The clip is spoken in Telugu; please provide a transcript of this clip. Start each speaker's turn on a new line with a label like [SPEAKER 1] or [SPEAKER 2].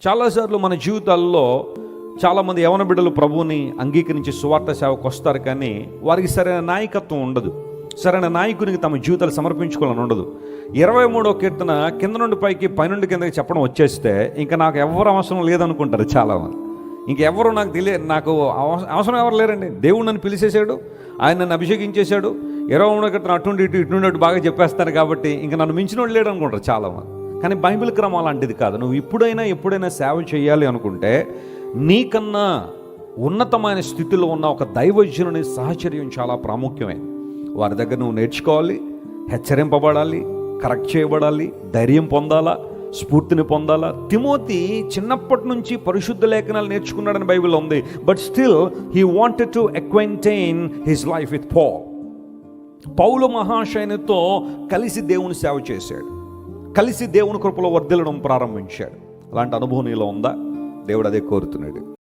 [SPEAKER 1] చాలాసార్లు మన జీవితాల్లో చాలామంది యవన బిడ్డలు ప్రభువుని అంగీకరించి సువార్త సేవకు వస్తారు, కానీ వారికి సరైన నాయకత్వం ఉండదు. సరైన నాయకునికి తమ జీవితాలు సమర్పించుకోవాలని ఉండదు. 23వ కీర్తన కింద నుండి పైకి పైనుండి కిందకి చెప్పడం వచ్చేస్తే ఇంకా నాకు ఎవరు అవసరం లేదనుకుంటారు చాలామంది. ఇంకెవరు నాకు అవసరం ఎవరు లేరండి. దేవుడు నన్ను పిలిచేశాడు, ఆయన నన్ను అభిషేకించేశాడు. 23వ కీర్తన అటుండి ఇటు బాగా చెప్పేస్తాను కాబట్టి ఇంకా నన్ను మించినోడు లేడు అనుకుంటారు చాలామంది. కానీ బైబిల్ క్రమం అలాంటిది కాదు. నువ్వు ఎప్పుడైనా సేవ చేయాలి అనుకుంటే నీకన్నా ఉన్నతమైన స్థితిలో ఉన్న ఒక దైవజనుని సహచర్యం చాలా ప్రాముఖ్యమైనది. వారి దగ్గర నువ్వు నేర్చుకోవాలి, హెచ్చరింపబడాలి, కరెక్ట్ చేయబడాలి, ధైర్యం పొందాలా, స్ఫూర్తిని పొందాలా. తిమోతి చిన్నప్పటి నుంచి పరిశుద్ధ లేఖనాలు నేర్చుకున్నాడని బైబిల్లో ఉంది. But still he wanted to acquaint his life with పౌలు మహాశయునితో కలిసి దేవుని సేవ చేశాడు, కలిసి దేవుని కృపలో వర్ధిల్లడం ప్రారంభించాడు. అలాంటి అనుభవం నీలో ఉందా? దేవుడు అదే కోరుతున్నాడు.